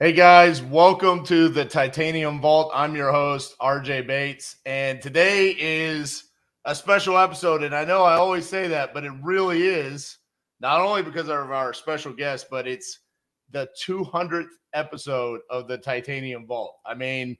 Hey guys, welcome to the Titanium Vault. I'm your host, RJ Bates, and today is a special episode. And I know I always say that, but it really is not only because of our special guest, but it's the 200th episode of the Titanium Vault. I mean,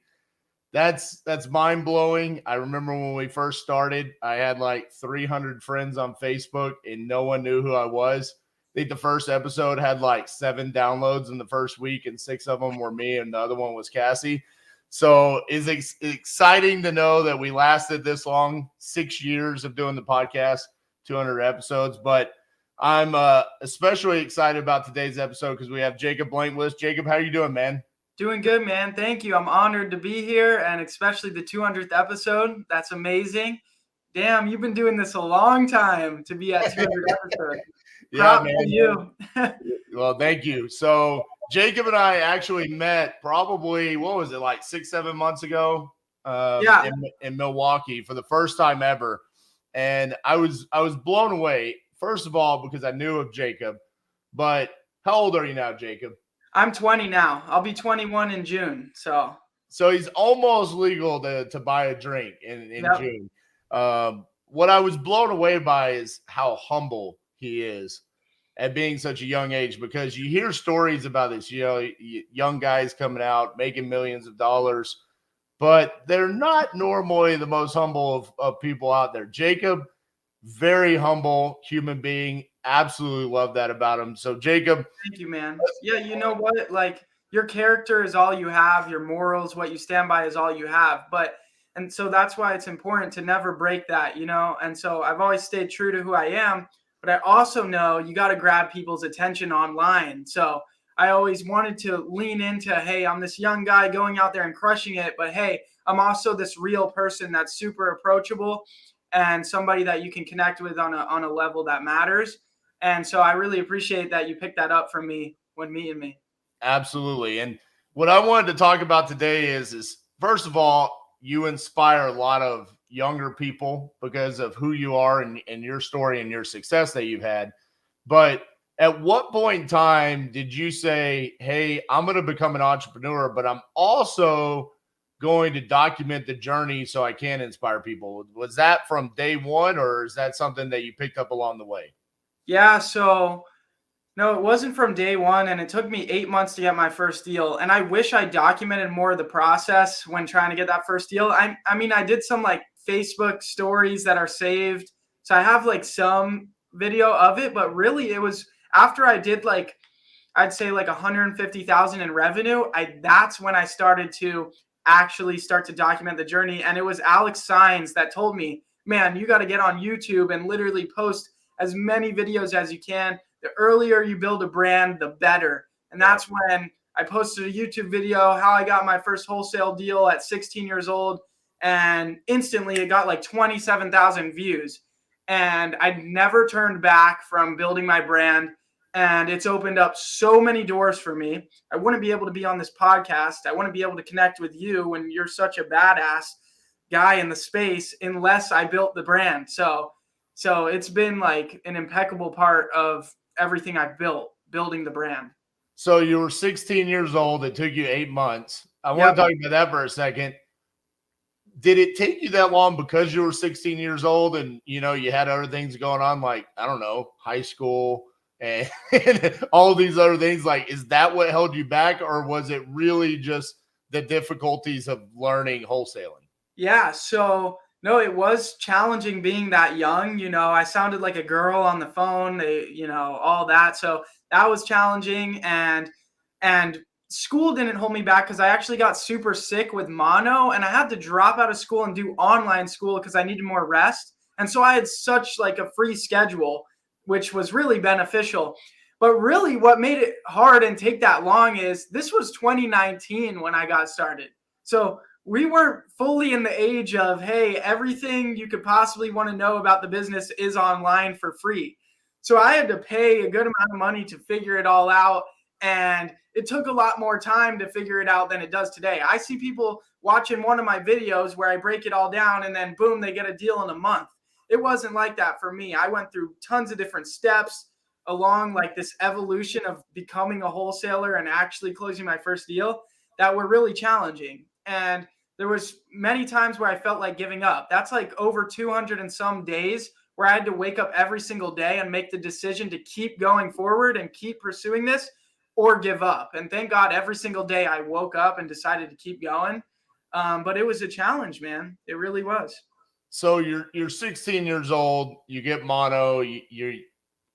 that's mind blowing. I remember when we first started, I had like 300 friends on Facebook, and no one knew who I was. I think the first episode had like 7 downloads in the first week, and 6 of them were me, and the other one was Cassie. So it's exciting to know that we lasted this long, 6 years of doing the podcast, 200 episodes. But I'm especially excited about today's episode because we have Jacob Blank with us. Jacob, how are you doing, man? Doing good, man. Thank you. I'm honored to be here, and especially the 200th episode. That's amazing. Damn, you've been doing this a long time to be at 200 episodes. Yeah, Props to you. Well, thank you. So Jacob and I actually met probably, what was it, like 6-7 months ago Yeah. in Milwaukee for the first time ever. And I was blown away, first of all, because I knew of Jacob. But how old are you now, Jacob? I'm 20 now. I'll be 21 in June. So he's almost legal to buy a drink in Yep. June. What I was blown away by is how humble he is at being such a young age, because you hear stories about this, young guys coming out making millions of dollars, but they're not normally the most humble of people out there. Jacob, very humble human being. Absolutely love that about him. So Jacob, thank you, man. Yeah, you know what? Like, your character is all you have. Your morals, what you stand by, is all you have. And so that's why it's important to never break that, And so I've always stayed true to who I am, but I also know you got to grab people's attention online. So I always wanted to lean into, hey, I'm this young guy going out there and crushing it, but hey, I'm also this real person that's super approachable and somebody that you can connect with on a level that matters. And so I really appreciate that you picked that up from me when meeting me. Absolutely. And what I wanted to talk about today is first of all, you inspire a lot of younger people because of who you are and your story and your success that you've had. But at what point in time did you say, hey, I'm going to become an entrepreneur, but I'm also going to document the journey so I can inspire people? Was that from day one, or is that something that you picked up along the way? Yeah, so no, it wasn't from day one, and it took me 8 months to get my first deal. And I wish I documented more of the process when trying to get that first deal. I mean, I did some like Facebook stories that are saved, so I have like some video of it. But really, it was after I did like, I'd say like 150,000 in revenue. That's when I started to actually start to document the journey. And it was Alex Sines that told me, man, you got to get on YouTube and literally post as many videos as you can. The earlier you build a brand, the better. And that's when I posted a YouTube video, how I got my first wholesale deal at 16 years old. And instantly it got like 27,000 views. And I never turned back from building my brand. And it's opened up so many doors for me. I wouldn't be able to be on this podcast. I wouldn't be able to connect with you when you're such a badass guy in the space unless I built the brand. So it's been like an impeccable part of everything I've built, building the brand. So you were 16 years old. It took you 8 months. I want to talk about that for a second. Did it take you that long because you were 16 years old and, you had other things going on, like, I don't know, high school and all these other things? Like, is that what held you back, or was it really just the difficulties of learning wholesaling? Yeah. So no, it was challenging being that young. I sounded like a girl on the phone, all that. So that was challenging. And school didn't hold me back because I actually got super sick with mono, and I had to drop out of school and do online school because I needed more rest. And so I had such like a free schedule, which was really beneficial. But really what made it hard and take that long is this was 2019 when I got started. So we weren't fully in the age of, hey, everything you could possibly want to know about the business is online for free. So I had to pay a good amount of money to figure it all out. And it took a lot more time to figure it out than it does today. I see people watching one of my videos where I break it all down and then boom, they get a deal in a month. It wasn't like that for me. I went through tons of different steps, along like this evolution of becoming a wholesaler and actually closing my first deal that were really challenging. And there was many times where I felt like giving up. That's like over 200 and some days where I had to wake up every single day and make the decision to keep going forward and keep pursuing this or give up. And thank God every single day I woke up and decided to keep going. But it was a challenge, man. It really was. So you're 16 years old, you get mono, you're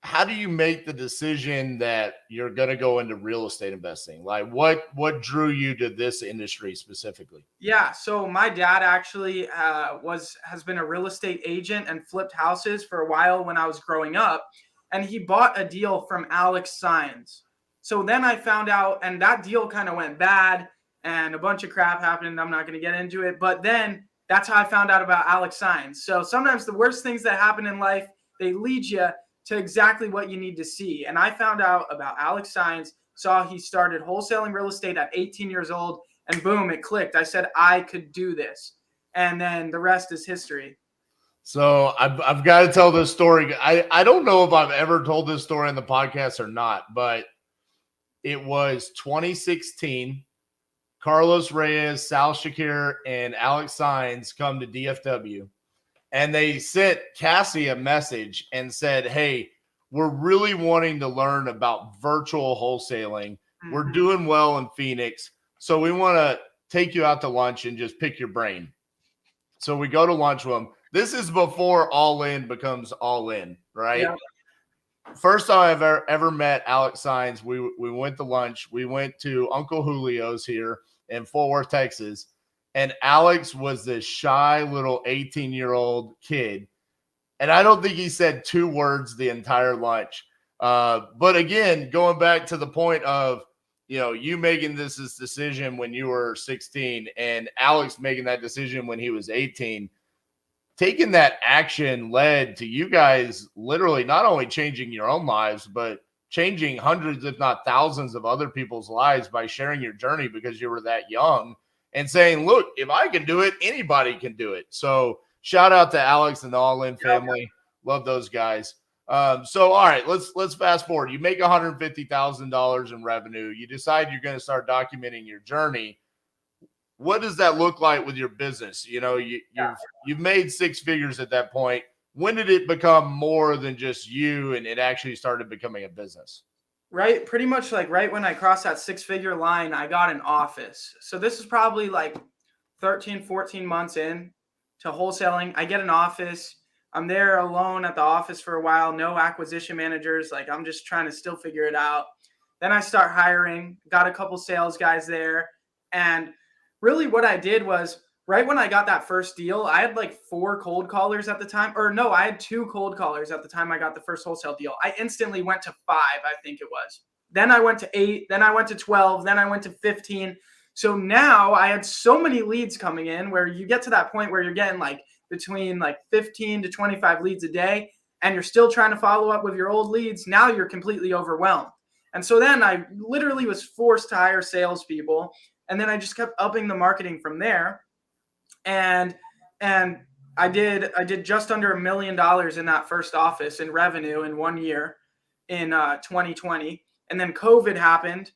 how do you make the decision that you're going to go into real estate investing? Like what drew you to this industry specifically? Yeah, so my dad actually has been a real estate agent and flipped houses for a while when I was growing up, and he bought a deal from Alex Sines. So then I found out, and that deal kind of went bad, and a bunch of crap happened. I'm not going to get into it, but then that's how I found out about Alex Sines. So sometimes the worst things that happen in life, they lead you to exactly what you need to see. And I found out about Alex Sines, saw he started wholesaling real estate at 18 years old, and boom, it clicked. I said I could do this. And then the rest is history. So I've got to tell this story. I don't know if I've ever told this story on the podcast or not, but it was 2016. Carlos Reyes, Sal Shakir, and Alex Sines come to DFW. And they sent Cassie a message and said, hey, we're really wanting to learn about virtual wholesaling. Mm-hmm. We're doing well in Phoenix. So we want to take you out to lunch and just pick your brain. So we go to lunch with them. This is before All In becomes All In, right? Yeah. First time I've ever met Alex Sines, we went to lunch. We went to Uncle Julio's here in Fort Worth, Texas. And Alex was this shy little 18-year-old kid. And I don't think he said 2 words the entire lunch. But again, going back to the point of, you making this decision when you were 16 and Alex making that decision when he was 18, taking that action led to you guys literally not only changing your own lives, but changing hundreds, if not thousands of other people's lives by sharing your journey because you were that young and saying, look, if I can do it, anybody can do it. So shout out to Alex and the All In family. Love those guys. So, all right, let's fast forward. You make $150,000 in revenue. You decide you're going to start documenting your journey. What does that look like with your business? You've made 6 figures at that point. When did it become more than just you and it actually started becoming a business? Right. Pretty much like right when I crossed that 6-figure line, I got an office. So this is probably like 13, 14 months in to wholesaling. I get an office. I'm there alone at the office for a while. No acquisition managers. Like I'm just trying to still figure it out. Then I start hiring, got a couple sales guys there. And really what I did was right when I got that first deal, I had like 4 cold callers at the time. Or no, I had 2 cold callers at the time I got the first wholesale deal. I instantly went to 5, I think it was. Then I went to 8, then I went to 12, then I went to 15. So now I had so many leads coming in where you get to that point where you're getting like between like 15 to 25 leads a day, and you're still trying to follow up with your old leads. Now you're completely overwhelmed. And so then I literally was forced to hire salespeople. And then I just kept upping the marketing from there. And I did just under $1 million in that first office in revenue in 1 year in 2020. And then COVID happened.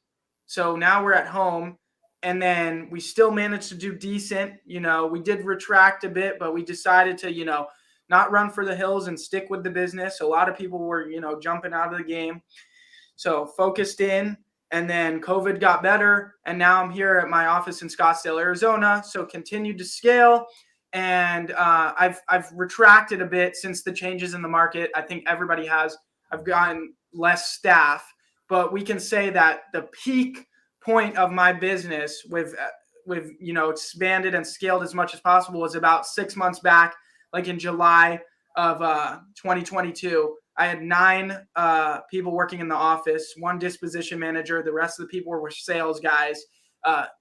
So now we're at home. And then we still managed to do decent. We did retract a bit, but we decided to, not run for the hills and stick with the business. A lot of people were, jumping out of the game. So focused in, and then COVID got better. And now I'm here at my office in Scottsdale, Arizona. So continued to scale. And I've retracted a bit since the changes in the market. I think everybody has. I've gotten less staff, but we can say that the peak point of my business with expanded and scaled as much as possible was about 6 months back, like in July of 2022. I had 9 people working in the office, 1 disposition manager. The rest of the people were sales guys,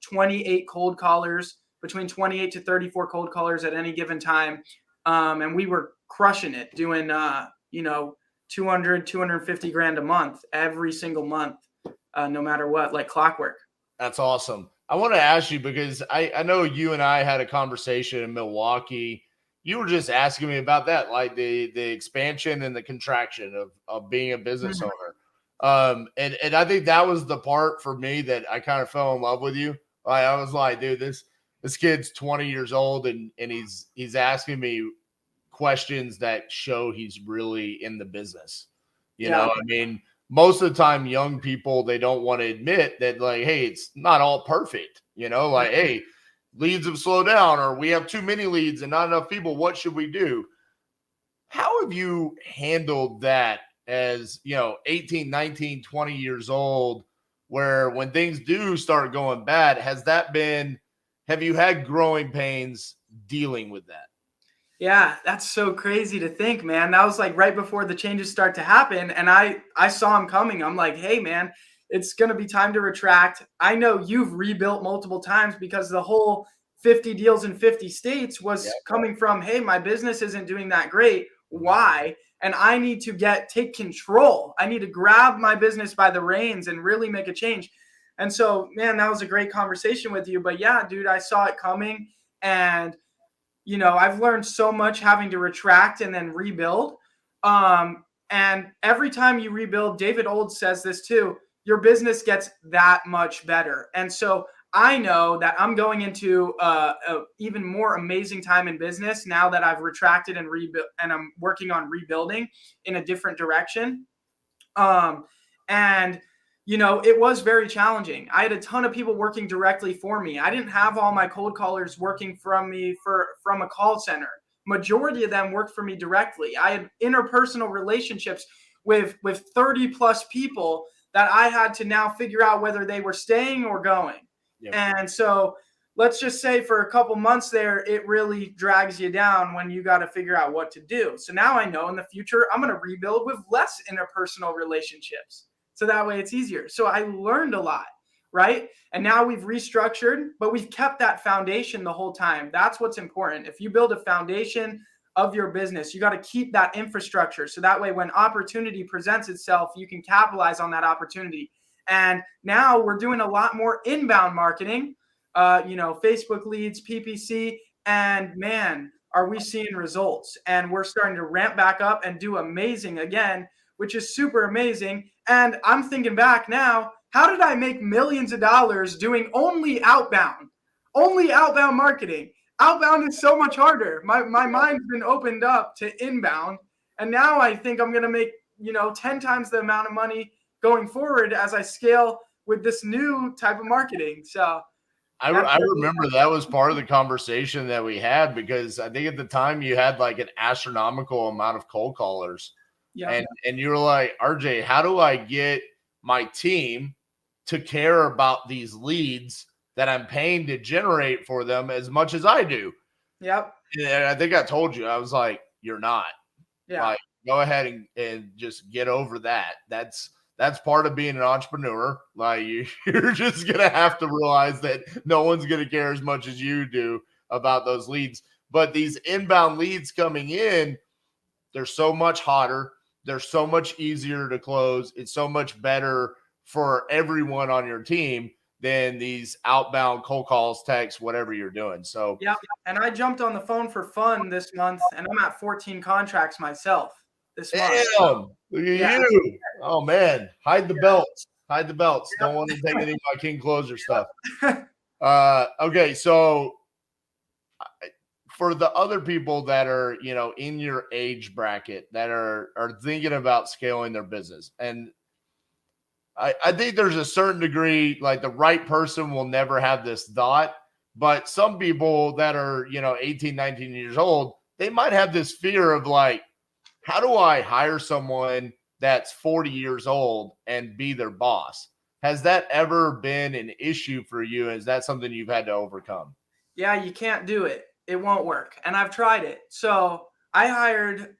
28 cold callers, between 28 to 34 cold callers at any given time. And we were crushing it, doing, 200, 250 grand a month, every single month. No matter what, like clockwork. That's awesome. I want to ask you because I know you and I had a conversation in Milwaukee. You were just asking me about that, like the expansion and the contraction of being a business owner. And I think that was the part for me that I kind of fell in love with you. I was like, dude, this kid's 20 years old and he's asking me questions that show he's really in the business. You know, I mean, most of the time, young people, they don't want to admit that, like, hey, it's not all perfect. You know, like, hey, leads have slowed down, or we have too many leads and not enough people. What should we do? How have you handled that as, 18, 19, 20 years old, where when things do start going bad, have you had growing pains dealing with that? Yeah, that's so crazy to think, man. That was like right before the changes start to happen. And I saw them coming. I'm like, hey, man, it's going to be time to retract. I know you've rebuilt multiple times because the whole 50 deals in 50 states was coming from, hey, my business isn't doing that great. Why? And I need to take control. I need to grab my business by the reins and really make a change. And so, man, that was a great conversation with you. But yeah, dude, I saw it coming. And I've learned so much having to retract and then rebuild. And every time you rebuild, David Old says this too, your business gets that much better. And so I know that I'm going into a even more amazing time in business now that I've retracted and rebuilt, and I'm working on rebuilding in a different direction. And it was very challenging. I had a ton of people working directly for me. I didn't have all my cold callers working from me from a call center. Majority of them worked for me directly. I had interpersonal relationships with 30 plus people that I had to now figure out whether they were staying or going. Yep. And so let's just say for a couple months there, it really drags you down when you got to figure out what to do. So now I know in the future, I'm going to rebuild with less interpersonal relationships. So that way it's easier. So I learned a lot, right? And now we've restructured, but we've kept that foundation the whole time. That's what's important. If you build a foundation of your business, you got to keep that infrastructure. So that way when opportunity presents itself, you can capitalize on that opportunity. And now we're doing a lot more inbound marketing, Facebook leads, PPC, and man, are we seeing results? And we're starting to ramp back up and do amazing again, which is super amazing. And I'm thinking back now, how did I make millions of dollars doing only outbound marketing? Outbound is so much harder. My mind's been opened up to inbound. And now I think I'm going to make, 10 times the amount of money going forward as I scale with this new type of marketing. So I remember that was part of the conversation that we had, because I think at the time you had like an astronomical amount of cold callers. Yeah. And you were like, RJ, how do I get my team to care about these leads that I'm paying to generate for them as much as I do? Yep. And I think I told you, I was like, you're not. Yeah. Like, go ahead and just get over that. That's part of being an entrepreneur. Like, you're just going to have to realize that no one's going to care as much as you do about those leads. But these inbound leads coming in, they're so much hotter. They're so much easier to close. It's so much better for everyone on your team than these outbound cold calls, texts, whatever you're doing. So yeah. And I jumped on the phone for fun this month, and I'm at 14 contracts myself this month. Damn, look at you. Oh man, hide the belts. Hide the belts. Don't want to take any of my King Closer stuff. Okay, so for the other people that are, in your age bracket that are thinking about scaling their business, and I think there's a certain degree, like the right person will never have this thought, but some people that are, 18, 19 years old, they might have this fear of like, how do I hire someone that's 40 years old and be their boss? Has that ever been an issue for you? Is that something you've had to overcome? Yeah, you can't do it. It won't work. And I've tried it. So I hired,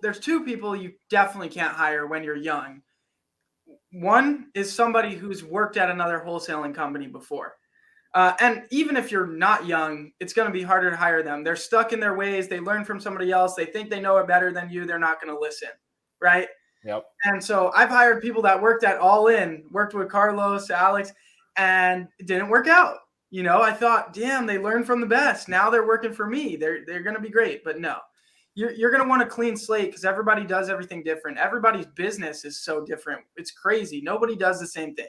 there's two people you definitely can't hire when you're young. One is somebody who's worked at another wholesaling company before. And even if you're not young, it's going to be harder to hire them. They're stuck in their ways. They learn from somebody else. They think they know it better than you. They're not going to listen. Right. Yep. And so I've hired people that worked at All In, worked with Carlos, Alex, and it didn't work out. I thought, damn, they learned from the best. Now they're working for me. They're going to be great. But no, you're going to want a clean slate because everybody does everything different. Everybody's business is so different. It's crazy. Nobody does the same thing.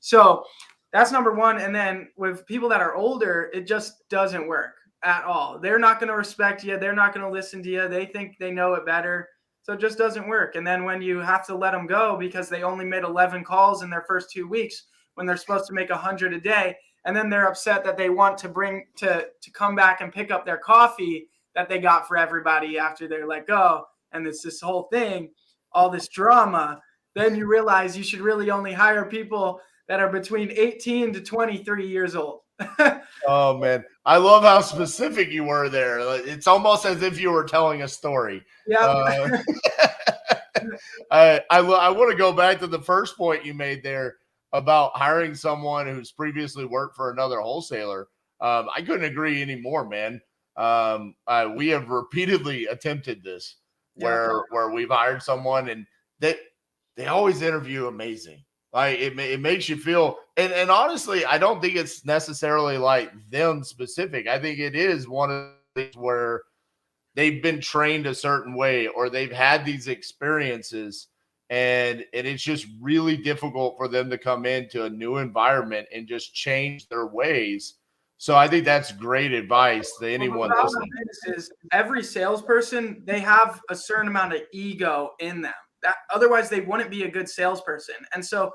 So that's number one. And then with people that are older, it just doesn't work at all. They're not going to respect you. They're not going to listen to you. They think they know it better. So it just doesn't work. And then when you have to let them go because they only made 11 calls in their first 2 weeks when they're supposed to make 100 a day, and then they're upset that they want to bring to come back and pick up their coffee that they got for everybody after they're let go, and it's this whole thing, all this drama, then you realize you should really only hire people that are between 18 to 23 years old. Oh man, I love how specific you were there. It's almost as if you were telling a story. Yeah. I want to go back to the first point you made there about hiring someone who's previously worked for another wholesaler. I couldn't agree anymore, man. We have repeatedly attempted this where we've hired someone and they always interview amazing. Like it makes you feel, and honestly, I don't think it's necessarily like them specific. I think it is one of the things where they've been trained a certain way or they've had these experiences, and it's just really difficult for them to come into a new environment and just change their ways. So I think that's great advice to anyone listening. Is every salesperson, they have a certain amount of ego in them. That otherwise they wouldn't be a good salesperson. And so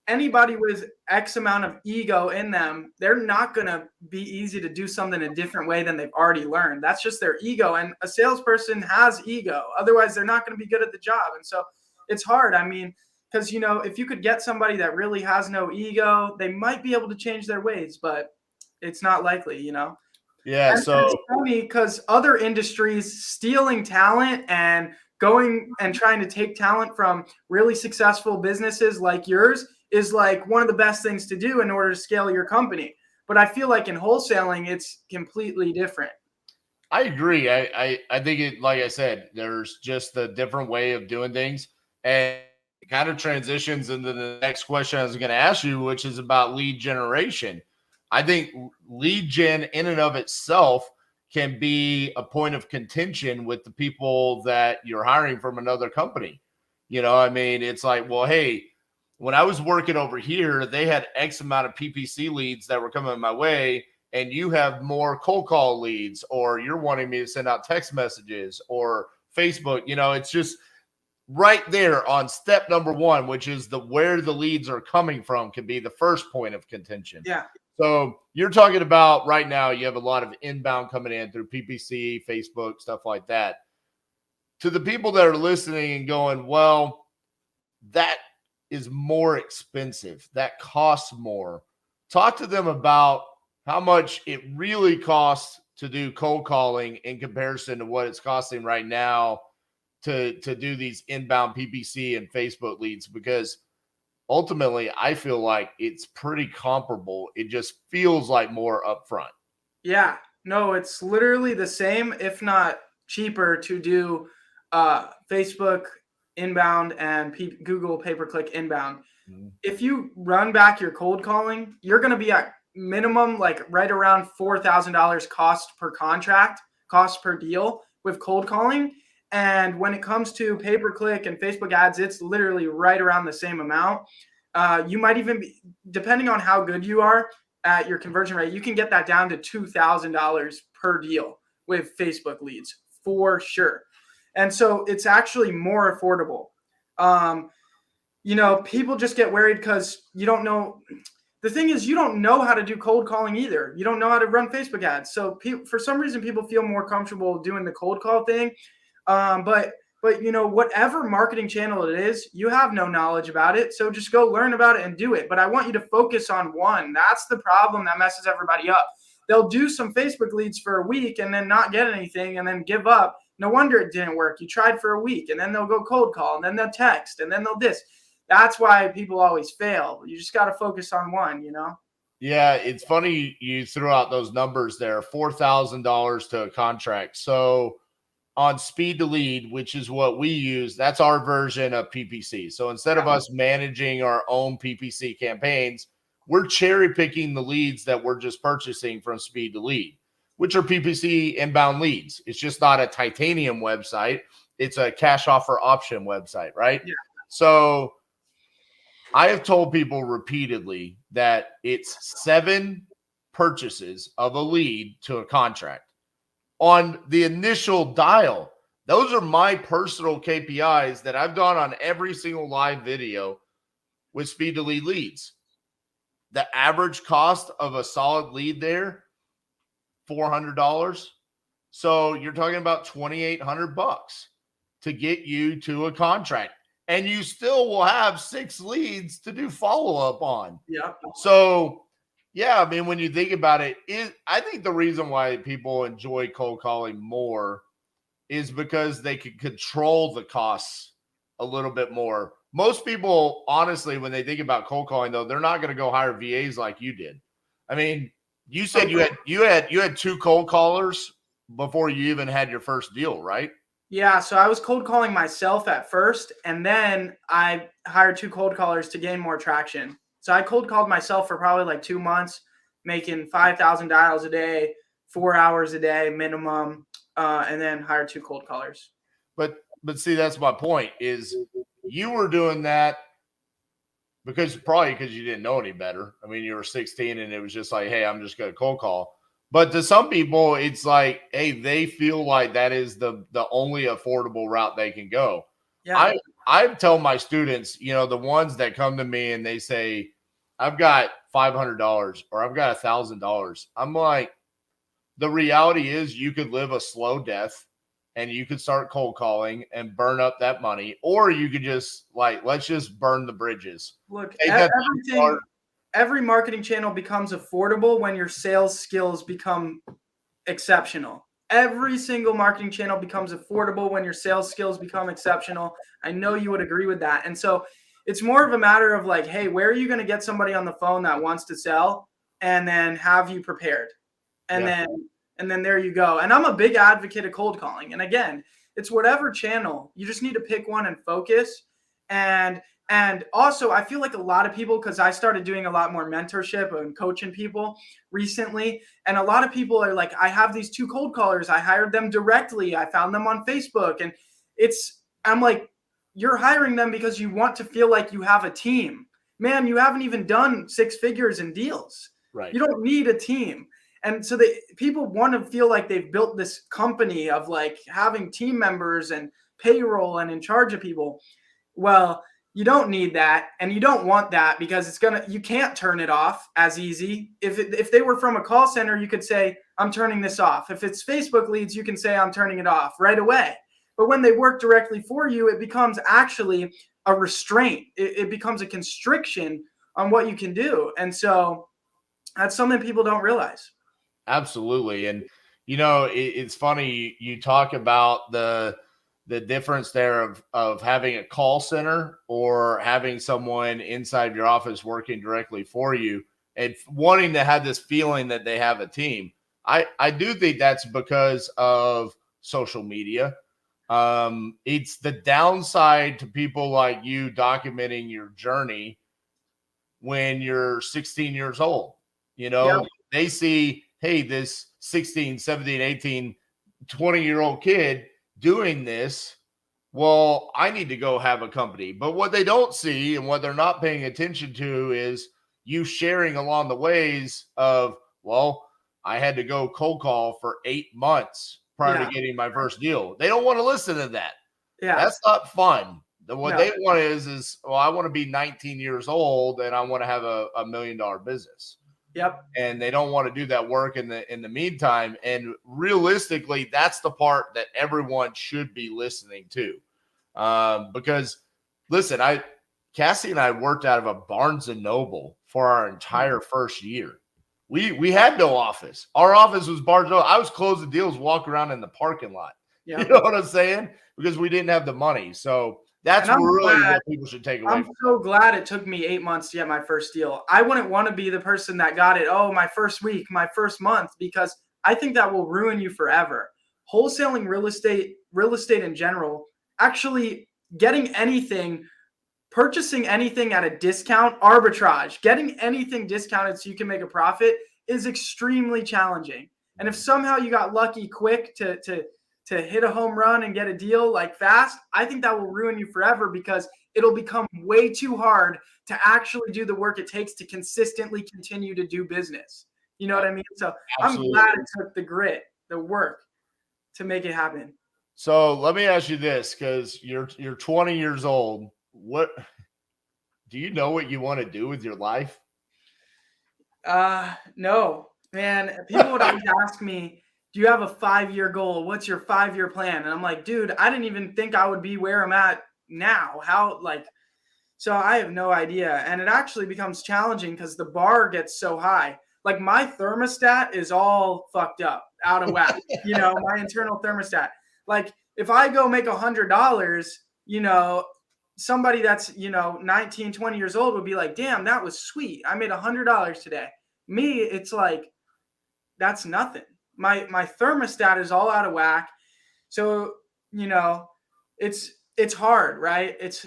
anybody with X amount of ego in them, they're not going to be easy to do something a different way than they've already learned. That's just their ego. And a salesperson has ego. Otherwise, they're not going to be good at the job. And so it's hard. I mean, because, you know, if you could get somebody that really has no ego, they might be able to change their ways, but it's not likely, you know? Yeah. And so it's funny because other industries stealing talent and going and trying to take talent from really successful businesses like yours is like one of the best things to do in order to scale your company. But I feel like in wholesaling, it's completely different. I agree. I think it, like I said, there's just a different way of doing things, and it kind of transitions into the next question I was going to ask you, which is about lead generation. I think lead gen in and of itself can be a point of contention with the people that you're hiring from another company. You know, I mean, it's like, well, hey, when I was working over here, they had X amount of PPC leads that were coming my way, and you have more cold call leads, or you're wanting me to send out text messages or Facebook. You know, it's just right there on step number one, which is where the leads are coming from, can be the first point of contention. Yeah. So you're talking about right now, you have a lot of inbound coming in through PPC, Facebook, stuff like that. To the people that are listening and going, well, that is more expensive. That costs more. Talk to them about how much it really costs to do cold calling in comparison to what it's costing right now to do these inbound PPC and Facebook leads, because ultimately, I feel like it's pretty comparable. It just feels like more upfront. Yeah, no, it's literally the same, if not cheaper, to do Facebook inbound and Google pay-per-click inbound. Mm-hmm. If you run back your cold calling, you're going to be at minimum like right around $4,000 cost per contract, cost per deal with cold calling. And when it comes to pay-per-click and Facebook ads, it's literally right around the same amount. You might even be, depending on how good you are at your conversion rate, you can get that down to $2,000 per deal with Facebook leads for sure. And so it's actually more affordable. You know, people just get worried because you don't know. The thing is, you don't know how to do cold calling either. You don't know how to run Facebook ads. So for some reason, people feel more comfortable doing the cold call thing. But you know, whatever marketing channel it is, you have no knowledge about it. So just go learn about it and do it. But I want you to focus on one. That's the problem that messes everybody up. They'll do some Facebook leads for a week and then not get anything and then give up. No wonder it didn't work. You tried for a week and then they'll go cold call and then they'll text and then they'll this. That's why people always fail. You just got to focus on one, you know? Yeah, it's funny you threw out those numbers there, $4,000 to a contract. So on speed to lead, which is what we use, that's our version of PPC. So instead of us managing our own PPC campaigns, we're cherry picking the leads that we're just purchasing from speed to lead. which are PPC inbound leads. It's just not a titanium website. It's a cash offer option website, right? Yeah. So I have told people repeatedly that it's 7 purchases of a lead to a contract on the initial dial. Those are my personal KPIs that I've done on every single live video with speed to lead leads. The average cost of a solid lead there, $400. So you're talking about $2,800 to get you to a contract, and you still will have 6 leads to do follow-up on. Yeah. So yeah, I mean, when you think about it, I think the reason why people enjoy cold calling more is because they can control the costs a little bit more. Most people, honestly, when they think about cold calling, though, they're not going to go hire VAs like you did. I mean, you said you had 2 cold callers before you even had your first deal, right? Yeah, so I was cold calling myself at first, and then I hired 2 cold callers to gain more traction. So I cold called myself for probably like 2 months, making 5,000 dials a day, 4 hours a day minimum, and then hired 2 cold callers. But see, that's my point, is you were doing that because you didn't know any better. I mean, you were 16 and it was just like, hey, I'm just going to cold call. But to some people, it's like, hey, they feel like that is the only affordable route they can go. Yeah. I tell my students, the ones that come to me and they say, I've got $500 or I've got $1,000. I'm like, the reality is you could live a slow death and you could start cold calling and burn up that money, or you could just let's just burn the bridges. Look, every marketing channel becomes affordable when your sales skills become exceptional. Every single marketing channel becomes affordable when your sales skills become exceptional. I know you would agree with that. And so it's more of a matter of like, hey, where are you going to get somebody on the phone that wants to sell, and then have you prepared? And then there you go. And I'm a big advocate of cold calling. And again, it's whatever channel. You just need to pick one and focus. And also, I feel like a lot of people, because I started doing a lot more mentorship and coaching people recently, and a lot of people are like, I have these 2 cold callers. I hired them directly. I found them on Facebook. And I'm like, you're hiring them because you want to feel like you have a team. Man, you haven't even done 6 figures in deals. Right. You don't need a team. And so people want to feel like they've built this company of like having team members and payroll and in charge of people. Well, you don't need that, and you don't want that, because you can't turn it off as easy. If they were from a call center, you could say, I'm turning this off. If it's Facebook leads, you can say, I'm turning it off right away. But when they work directly for you, it becomes actually a restraint. It becomes a constriction on what you can do. And so that's something people don't realize. Absolutely. And, it's funny. You talk about the difference there of having a call center or having someone inside your office working directly for you and wanting to have this feeling that they have a team. I do think that's because of social media. It's the downside to people like you documenting your journey when you're 16 years old. They see, hey, this 16, 17, 18, 20-year-old kid doing this. Well, I need to go have a company. But what they don't see and what they're not paying attention to is you sharing along the ways of, well, I had to go cold call for 8 months prior to getting my first deal. They don't want to listen to that. Yeah. That's not fun. What they want is, well, I want to be 19 years old and I want to have a $1 million business. Yep. And they don't want to do that work in the meantime. And realistically, that's the part that everyone should be listening to. Because listen, Cassie and I worked out of a Barnes and Noble for our entire first year. We had no office. Our office was Barnes and Noble. I was closing deals, walking around in the parking lot. Yep. You know what I'm saying? Because we didn't have the money. So that's really what people should take away. I'm so glad it took me 8 months to get my first deal. I wouldn't want to be the person that got it, my first week, my first month, because I think that will ruin you forever. Wholesaling real estate in general, actually getting anything, purchasing anything at a discount, arbitrage, getting anything discounted so you can make a profit is extremely challenging. And if somehow you got lucky quick to hit a home run and get a deal like fast, I think that will ruin you forever because it'll become way too hard to actually do the work it takes to consistently continue to do business. You know what I mean? So I'm Absolutely. glad it took the grit, the work to make it happen. So let me ask you this, because you're 20 years old. What do you know what you want to do with your life? No, man. People would always ask me, do you have a 5-year goal? What's your 5-year plan? And I'm like, dude, I didn't even think I would be where I'm at now. So I have no idea. And it actually becomes challenging because the bar gets so high. Like my thermostat is all fucked up, out of whack, my internal thermostat. Like if I go make $100, somebody that's, 19, 20 years old would be like, damn, that was sweet. I made $100 today. Me, it's like, that's nothing. My thermostat is all out of whack. So, it's hard, right? It's,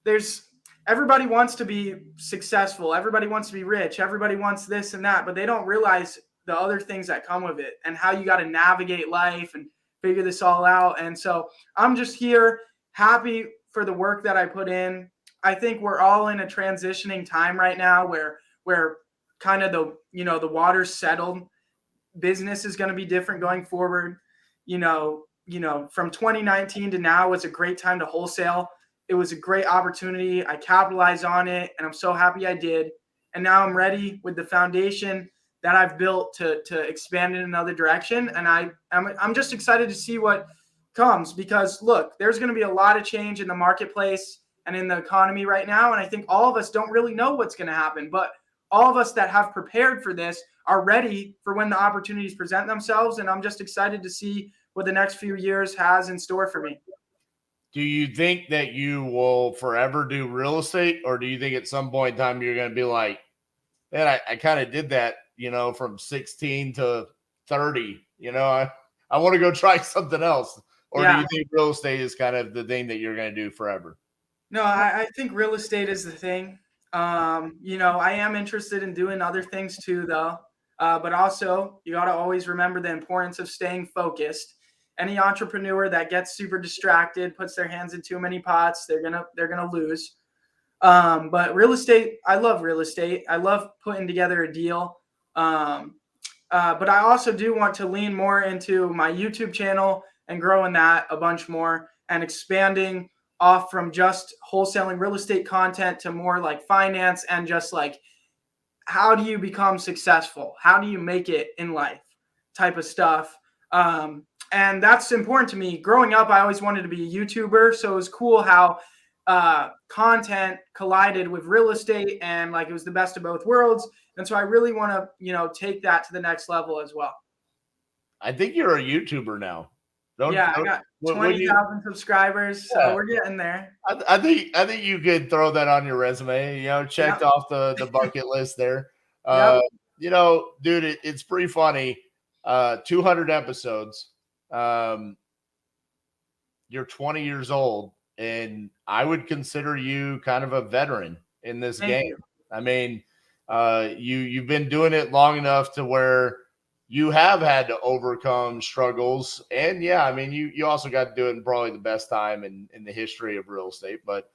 there's everybody wants to be successful. Everybody wants to be rich. Everybody wants this and that, but they don't realize the other things that come with it and how you got to navigate life and figure this all out. And so I'm just here happy for the work that I put in. I think we're all in a transitioning time right now where kind of the water's settled. Business is going to be different going forward. From 2019 to now was a great time to wholesale. It was a great opportunity. I capitalized on it, and I'm so happy I did. And now I'm ready with the foundation that I've built to expand in another direction. And I'm just excited to see what comes because, look, there's going to be a lot of change in the marketplace and in the economy right now. And I think all of us don't really know what's going to happen. But all of us that have prepared for this are ready for when the opportunities present themselves. And I'm just excited to see what the next few years has in store for me. Do you think that you will forever do real estate, or do you think at some point in time you're going to be like, man, I kind of did that, from 16 to 30, I want to go try something else. Or do you think real estate is kind of the thing that you're going to do forever? No, I think real estate is the thing. I am interested in doing other things too, though. But also, you got to always remember the importance of staying focused. Any entrepreneur that gets super distracted, puts their hands in too many pots, they're gonna lose. But real estate, I love real estate. I love putting together a deal. But I also do want to lean more into my YouTube channel and growing that a bunch more and expanding off from just wholesaling real estate content to more like finance and just like how do you become successful? How do you make it in life type of stuff. And that's important to me. Growing up, I always wanted to be a YouTuber. So it was cool how content collided with real estate and like it was the best of both worlds. And so I really want to, take that to the next level as well. I think you're a YouTuber now. I got 20,000 subscribers, so we're getting there. I think you could throw that on your resume. Checked off the bucket list there. Dude, it's pretty funny. 200 episodes. You're 20 years old, and I would consider you kind of a veteran in this game. You. I mean, you've been doing it long enough to where you have had to overcome struggles. And you also got to do it in probably the best time in the history of real estate, but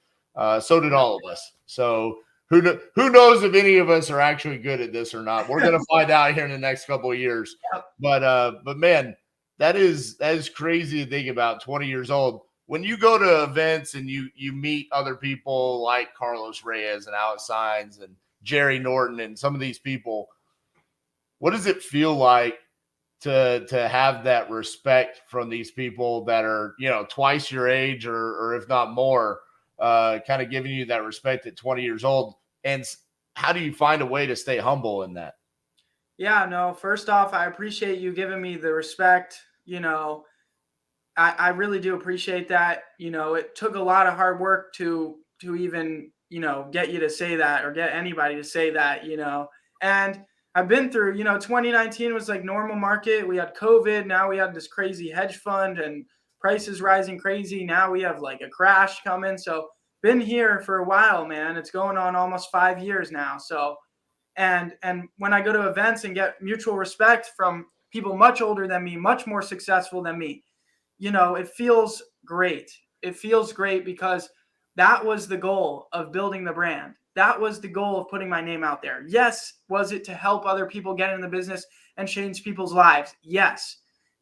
so did all of us. So who knows if any of us are actually good at this or not? We're going to find out here in the next couple of years. Yep. But man, that is crazy to think about. 20 years old. When you go to events and you meet other people like Carlos Reyes and Alex Saenz and Jerry Norton and some of these people, what does it feel like to have that respect from these people that are, twice your age or if not more, kind of giving you that respect at 20 years old? And how do you find a way to stay humble in that? Yeah, no, first off, I appreciate you giving me the respect. I really do appreciate that. It took a lot of hard work to even, get you to say that or get anybody to say that, and I've been through, 2019 was like normal market. We had COVID. Now we had this crazy hedge fund and prices rising crazy. Now we have like a crash coming. So been here for a while, man. It's going on almost 5 years now. So, And when I go to events and get mutual respect from people much older than me, much more successful than me, it feels great. It feels great because that was the goal of building the brand. That was the goal of putting my name out there. Yes. Was it to help other people get in the business and change people's lives? Yes.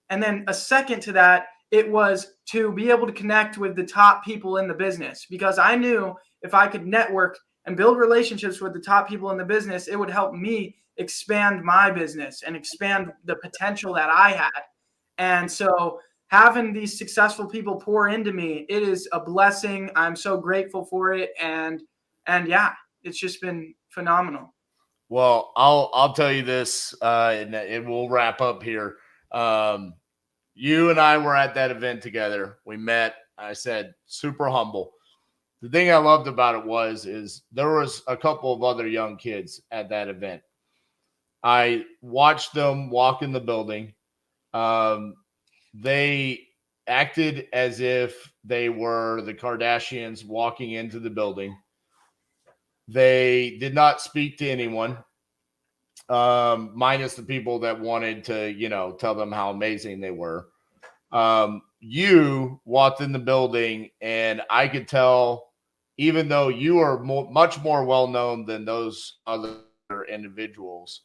And then a second to that, it was to be able to connect with the top people in the business, because I knew if I could network and build relationships with the top people in the business, it would help me expand my business and expand the potential that I had. And so having these successful people pour into me, it is a blessing. I'm so grateful for it. And yeah, it's just been phenomenal. Well, I'll tell you this, and it will wrap up here. You and I were at that event together. We met. I said, super humble. The thing I loved about it is there was a couple of other young kids at that event. I watched them walk in the building. They acted as if they were the Kardashians walking into the building. They did not speak to anyone, minus the people that wanted to, tell them how amazing they were. You walked in the building, and I could tell, even though you are much more well-known than those other individuals,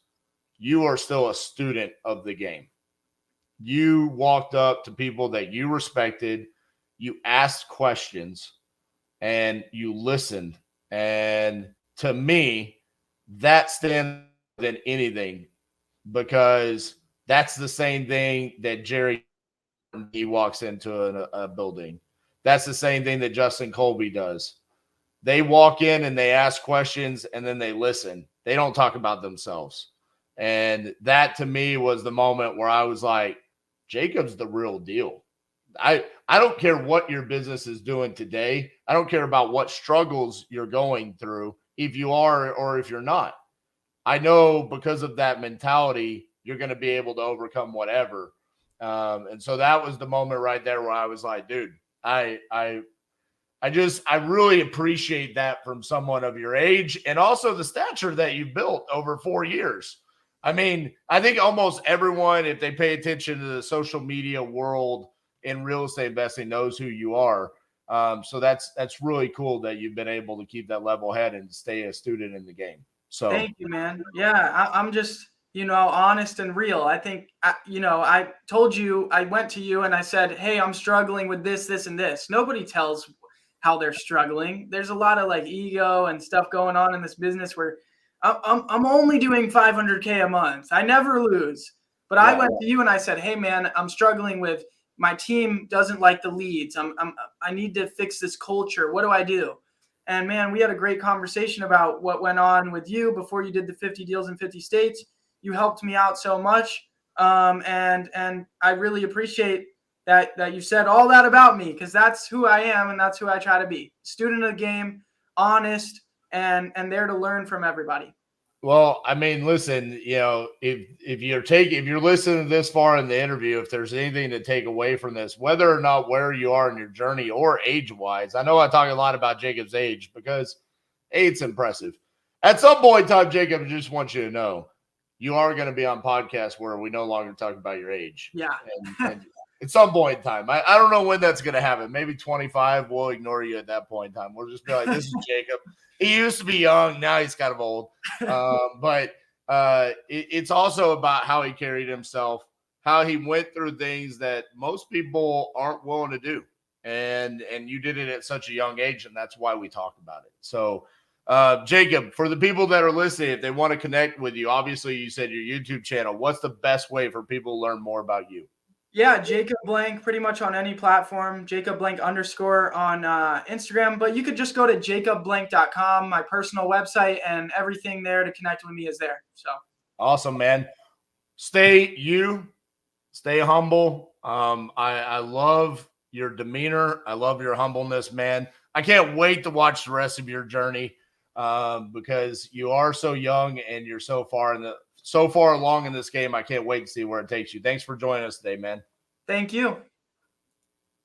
you are still a student of the game. You walked up to people that you respected, you asked questions, and you listened. And to me, that stands than anything, because that's the same thing that Jerry, he walks into a building. That's the same thing that Justin Colby does. They walk in and they ask questions, and then they listen. They don't talk about themselves. And that to me was the moment where I was like, Jacob's the real deal. I don't care what your business is doing today. I don't care about what struggles you're going through, if you are or if you're not. I know because of that mentality, you're going to be able to overcome whatever. And so that was the moment right there where I was like, dude, I really appreciate that from someone of your age, and also the stature that you built over 4 years. I mean, I think almost everyone, if they pay attention to the social media world in real estate investing, knows who you are. So that's really cool that you've been able to keep that level head and stay a student in the game. So thank you, man. Yeah, I'm just, honest and real. I think, I told you, I went to you and I said, hey, I'm struggling with this, this, and this. Nobody tells how they're struggling. There's a lot of like ego and stuff going on in this business where I'm only doing 500K a month. I never lose. But I went to you and I said, hey, man, I'm struggling with, my team doesn't like the leads. I need to fix this culture. What do I do? And man, we had a great conversation about what went on with you before you did the 50 deals in 50 states. You helped me out so much. And I really appreciate that you said all that about me, because that's who I am and that's who I try to be. Student of the game, honest, and there to learn from everybody. Well, I mean, listen, if you're listening this far in the interview, if there's anything to take away from this, whether or not where you are in your journey or age-wise, I know I talk a lot about Jacob's age because it's impressive. At some point in time, Jacob, just wants you to know you are going to be on podcasts where we no longer talk about your age. Yeah. And at some point in time, I don't know when that's going to happen. Maybe 25, we'll ignore you at that point in time. We'll just be like, this is Jacob. He used to be young. Now he's kind of old. But it's also about how he carried himself, how he went through things that most people aren't willing to do. And you did it at such a young age, and that's why we talk about it. So, Jacob, for the people that are listening, if they want to connect with you, obviously you said your YouTube channel. What's the best way for people to learn more about you? Yeah, Jacob Blank, pretty much on any platform. Jacob Blank _ on Instagram, but you could just go to jacobblank.com, my personal website, and everything there to connect with me is there. So awesome, man. Stay humble. I love your demeanor. I love your humbleness, man. I can't wait to watch the rest of your journey because you are so young and you're so far along in this game. I can't wait to see where it takes you. Thanks for joining us today, man. Thank you.